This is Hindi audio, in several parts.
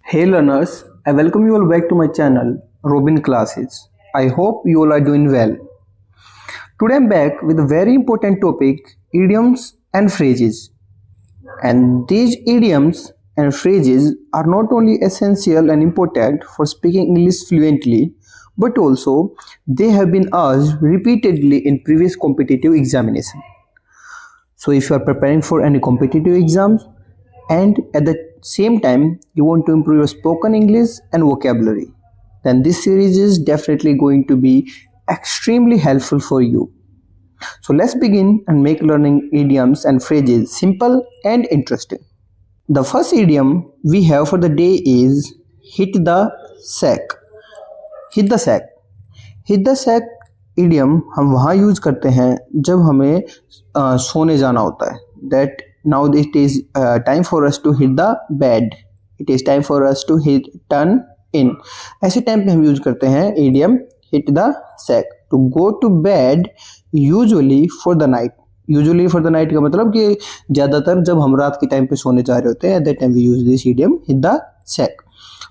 Hey learners, I welcome you all back to my channel Robin Classes. I hope you all are doing well. Today I'm back with a very important topic, idioms and phrases. And these idioms and phrases are not only essential and important for speaking English fluently, but also they have been asked repeatedly in previous competitive examination. So if you are preparing for any competitive exams and at the same time you want to improve your spoken English and vocabulary, then this series is definitely going to be extremely helpful for you. So let's begin and make learning idioms and phrases simple and interesting. The first idiom we have for the day is hit the sack. Hit the sack. Hit the sack idiom हम वहाँ यूज करते हैं जब हमें सोने जाना होता है. That now it is time for us to hit the bed. It is time for us to hit turn in. ऐसे टाइम पे हम यूज करते हैं idiom hit the sack. To go to bed usually for the night. Usually for the night का मतलब कि ज़्यादातर जब हम रात के टाइम पे सोने जा रहे होते हैं, at that time we use this idiom hit the sack.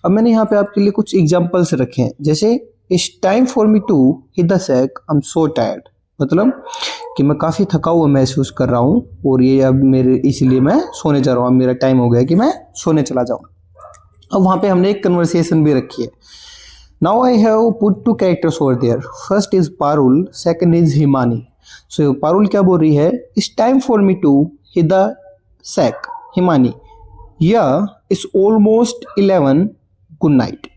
अब मैंने यहाँ पे आपके लिए कुछ एग्जाम्पल्स रखे हैं, जैसे it's time for me to hit the sack, I am so tired. मतलब कि मैं काफ़ी थका हुआ महसूस कर रहा हूँ और ये अब मेरे इसलिए मैं सोने जा रहा हूँ. अब मेरा टाइम हो गया कि मैं सोने चला जाऊँ. अब वहाँ पे हमने एक कन्वर्सेशन भी रखी है. Now I have put two characters over there. First is Parul, second is Himani. So Parul क्या बोल रही है? It's time for me to hit the sack. Himani, yeah it's almost 11, good night.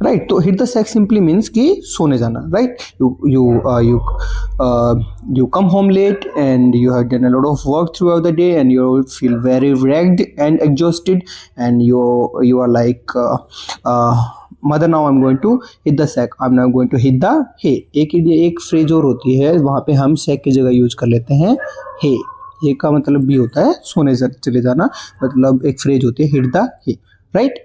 Right. तो hit the sack simply means कि सोने जाना. Right. You come home late and you have done a lot of work throughout the day and you feel very wrecked and exhausted and you are like mother, now I'm going to hit the sack. I'm now going to hit the hay. एक फ्रेज और होती है, वहाँ पे हम सैक की जगह यूज कर लेते हैं हे. हे का मतलब भी होता है सोने चले जाना, मतलब एक फ्रेज होती है हिट द हे. राइट.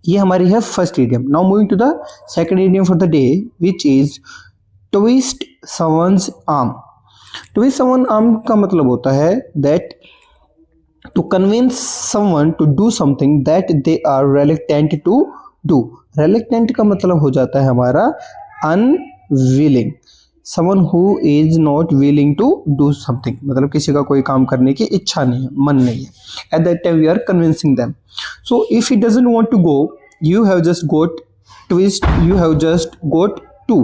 ये हमारी है first idiom. Now moving to the second idiom for the day, which is twist someone's arm. Twist someone arm का मतलब होता है that to convince someone to do something that they are reluctant to do. reluctant का मतलब हो जाता है हमारा unwilling. someone who is not willing to do something, मतलब किसी का कोई काम करने की इच्छा नहीं है, मन नहीं है. at that time we are convincing them. so if he doesn't want to go, you have just got to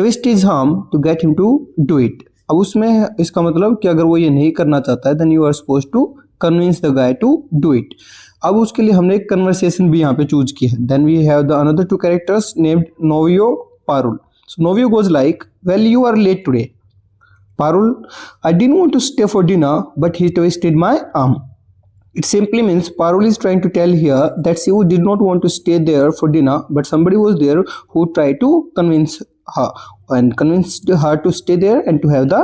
twist his arm to get him to do it. अब उसमें इसका मतलब कि अगर वो ये नहीं करना चाहता है, then you are supposed to convince the guy to do it. अब उसके लिए हमने एक कन्वर्सेशन भी यहाँ पे चूज की है. then we have the another two characters named Novio, Parul. So Novio goes like, well, you are late today. Parul, I didn't want to stay for dinner, but he twisted my arm. It simply means Parul is trying to tell here that she did not want to stay there for dinner, but somebody was there who tried to convince her and convinced her to stay there and to have the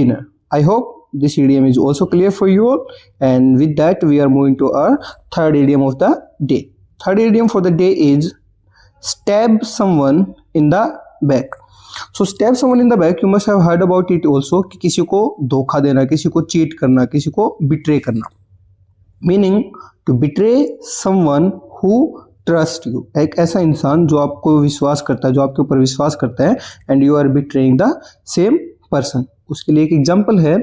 dinner. I hope this idiom is also clear for you all. And with that, we are moving to our third idiom of the day. Third idiom for the day is stab someone in the back. So stab someone in the back, you must have heard about it also, कि किसी को धोखा देना, किसी को चीट करना, किसी को बिट्रे करना. Meaning to betray someone who trust you. एक ऐसा इंसान जो आपको विश्वास करता है, जो आपके ऊपर विश्वास करता है, and you are betraying the same person. उसके लिए एक एग्जाम्पल है,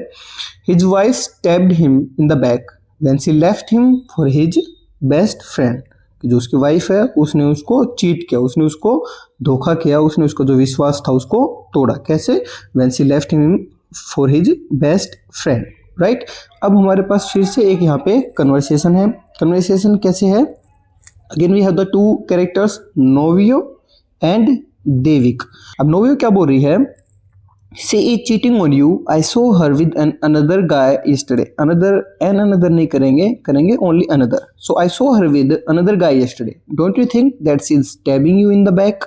his wife stabbed him in the back when she left him for his best friend. कि जो उसकी वाइफ है उसने उसको चीट किया, उसने उसको धोखा किया, उसने उसका जो विश्वास था उसको तोड़ा. कैसे? When she left him for his best friend. Right. अब हमारे पास फिर से एक यहाँ पे कन्वर्सेशन है. कन्वर्सेशन कैसे है? Again we have the two characters Novio and Devik. अब नोवियो क्या बोल रही है? She is cheating on you. I saw her with another guy yesterday. Another नहीं करेंगे only another. So I saw her with another guy yesterday. Don't you think that she is stabbing you in the back?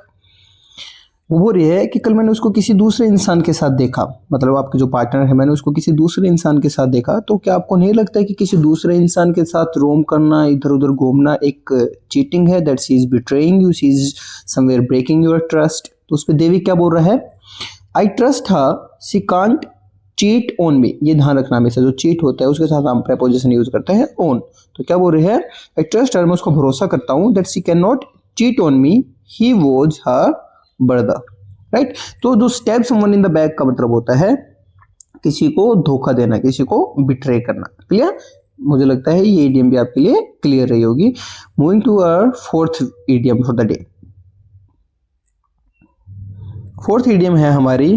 वो बोल रही है कि कल मैंने उसको किसी दूसरे इंसान के साथ देखा, मतलब आपके जो पार्टनर है, मैंने उसको किसी दूसरे इंसान के साथ देखा. तो क्या आपको नहीं लगता है कि किसी दूसरे इंसान के साथ रोम करना, इधर उधर घूमना एक चीटिंग है? That she is betraying you, she is somewhere breaking your trust. तो उस पर देवी क्या बोल रहा है? I trust her, she can't cheat on me, ये ध्यान रखना हमेशा, जो चीट होता है उसके साथ हम प्रेपोजिशन यूज करते हैं ऑन। तो क्या बोल रहे हैं, आई ट्रस्ट हर, मैं उसको भरोसा करता हूँ, that she can not cheat on me, he was her brother, right. तो जो stab someone in the back का मतलब होता है किसी को धोखा देना, किसी को बिट्रे करना। क्लियर, मुझे लगता है ये इडियम भी आपके लिए क्लियर रही होगी। Moving to our fourth idiom for the day. Fourth idiom है हमारी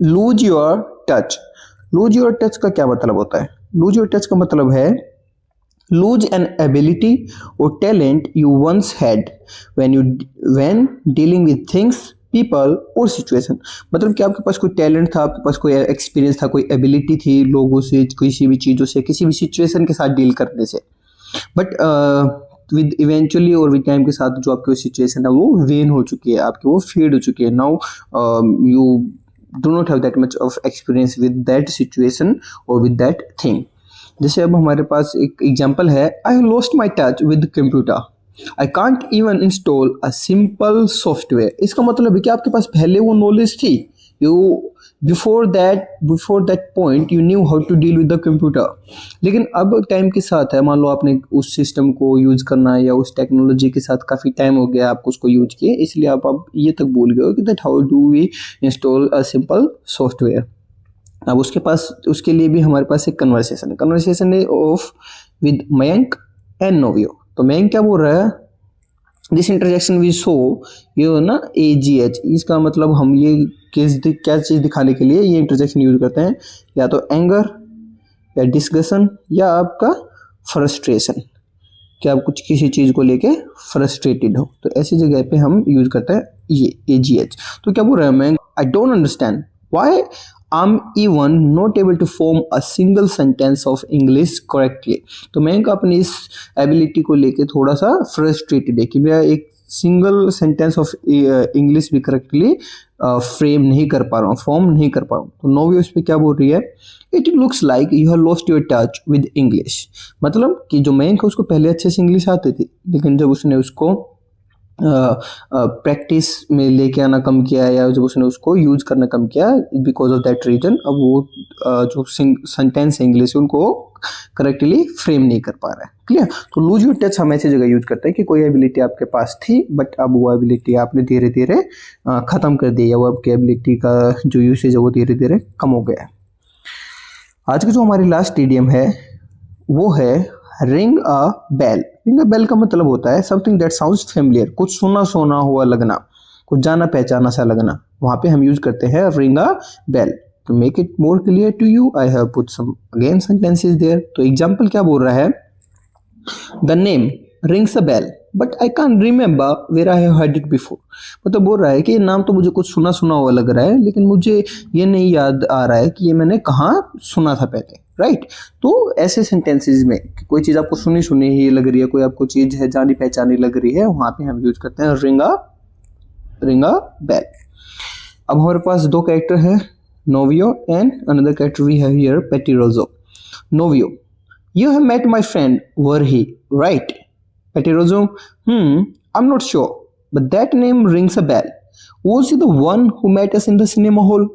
lose your touch. Lose your touch का क्या मतलब होता है, लूज योर टच का मतलब है lose an ability or talent you once had when dealing with things, people or situation। मतलब कि आपके पास कोई टैलेंट था, आपके पास कोई एक्सपीरियंस था, कोई एबिलिटी थी लोगों से, किसी भी चीज़ों से, किसी भी सिचुएशन के साथ डील करने से, बट विद इवेंचुअली और विद टाइम के साथ जो आपकी सिचुएशन है वो वेन हो चुकी है, आपकी वो फेड हो चुकी है। Now you do not have that much of experience with that situation और विद दैट थिंग। जैसे अब हमारे पास एक एग्जांपल है, I have lost my touch with computer, I can't even install a simple software. इसका मतलब है कि आपके पास पहले वो नॉलेज थी, you before that point you knew how to deal with the computer, लेकिन अब टाइम के साथ है, मान लो आपने उस सिस्टम को यूज करना है या उस टेक्नोलॉजी के साथ काफ़ी टाइम हो गया आपको उसको यूज किए, इसलिए आप अब ये तक भूल गए हो कि that how do we install a simple software. अब उसके लिए भी हमारे पास एक कन्वर्सेशन है of with Mayank and Novio. तो मयंक क्या बोल रहा है, दिस इंटरजेक्शन वी शो, ये ना AGH, इसका मतलब हम ये क्या चीज़ दिखाने के लिए ये इंटरजेक्शन यूज करते हैं, या तो एंगर या डिस्कशन या आपका फ्रस्ट्रेशन, कि आप कुछ किसी चीज़ को लेके फ्रस्ट्रेटेड हो, तो ऐसी जगह पे हम यूज करते हैं ये AGH। तो क्या बोल रहा है Mayank, I don't understand why I'm even not able to form a single sentence of English correctly। तो मैं अपनी इस एबिलिटी को लेके थोड़ा सा फ्रस्ट्रेटेड है कि मैं एक सिंगल सेंटेंस ऑफ इंग्लिश भी करेक्टली फ्रेम नहीं कर पा रहा हूँ, फॉर्म नहीं कर पा रहा हूँ। तो नोवियो इस पे क्या बोल रही है, it looks like you have lost your touch with English. मतलब कि जो मयंक है उसको पहले अच्छे से इंग्लिश आती थी, लेकिन जब उसने उसको प्रैक्टिस में लेके आना कम किया या जब उसने उसको यूज करना कम किया, बिकॉज ऑफ दैट रीजन अब वो जो सेंटेंस है इंग्लिश उनको करेक्टली फ्रेम नहीं कर पा रहा है। क्लियर, तो लूज योर टच हम ऐसी जगह यूज करते हैं कि कोई एबिलिटी आपके पास थी बट अब वो एबिलिटी आपने धीरे धीरे ख़त्म कर दी, या वो आपकी एबिलिटी का जो यूसेज है वो धीरे धीरे कम हो गया है। आज की जो हमारी लास्ट इडियम है वो है ring a bell. Ring a bell का मतलब होता है समथिंग दैट साउंड्स फेमिलियर, कुछ सुना सुना हुआ लगना, कुछ जाना पहचाना सा लगना। वहाँ पे हम यूज करते हैं ring a bell. To make it more clear to you I have put some again sentences there. तो एग्जांपल क्या बोल रहा है, the name rings a bell but I can't remember where I have heard it before. मतलब बोल रहा है कि ये नाम तो मुझे कुछ सुना सुना हुआ लग रहा है, लेकिन मुझे ये नहीं याद आ रहा है कि ये मैंने कहाँ सुना था पहले, राइट। तो ऐसे सेंटेंसेस में कोई चीज़ आपको सुनी सुनी ही लग रही है, कोई आपको चीज़ है जानी पहचानी लग रही है, वहाँ पे हम यूज करते हैं रिंग अ बेल। अब हमारे पास दो कैरेक्टर है, Novio and another character we have here Petirojo. Novio, you have met my friend Varhi, right? Petirozo, I'm not sure, but that name rings a bell. Was he the one who met us in the cinema hall?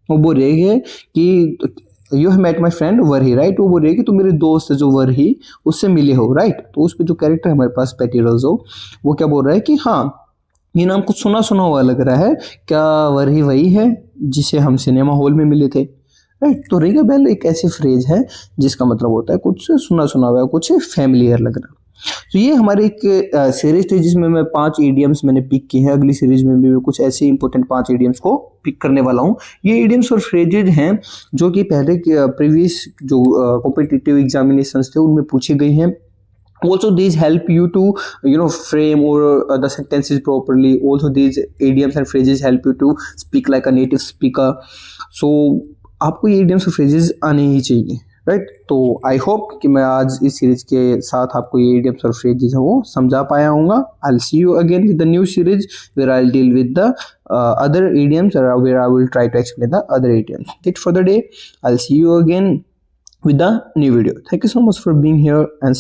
वो बोल रही है कि you have met my friend Varhi, right? वो बोल रही है कि तुम मेरे दोस्त जो वर्ही उससे मिले हो, right? तो उस पे जो कैरेक्टर हमारे पास पेटिरोजो, वो क्या बोल रहा है कि हाँ ये नाम कुछ सुना सुना हुआ लग रहा है, क्या वर्ही वही है जिसे हम सिनेमा हॉल में मिले थे, राइट। तो रिंग अ बेल एक ऐसी फ्रेज है जिसका मतलब होता है कुछ सुना सुना हुआ, कुछ फेमिलियर लगना। तो ये हमारी एक सीरीज थी जिसमें मैं 5 इडियम्स मैंने पिक की हैं। अगली सीरीज में भी मैं कुछ ऐसे इंपॉर्टेंट 5 इडियम्स को पिक करने वाला हूँ। ये इडियम्स और फ्रेजेज हैं जो कि पहले प्रीवियस जो कॉम्पिटिटिव एग्जामिनेशंस थे उनमें पूछी गई हैं। Also these help you to frame or the sentences properly. Also these idioms and phrases help you to speak like a native speaker. So आपको ये idioms और phrases आने ही चाहिए, राइट। तो आई होप कि मैं आज इस सीरीज के साथ आपको ये idioms और phrases है वो समझा पाया हूँगा। I'll see you again with the new series where I'll deal with the other idioms or where I will try to explain the other idioms. That's it for the day. I'll see you again with the new video. Thank you so much for being here and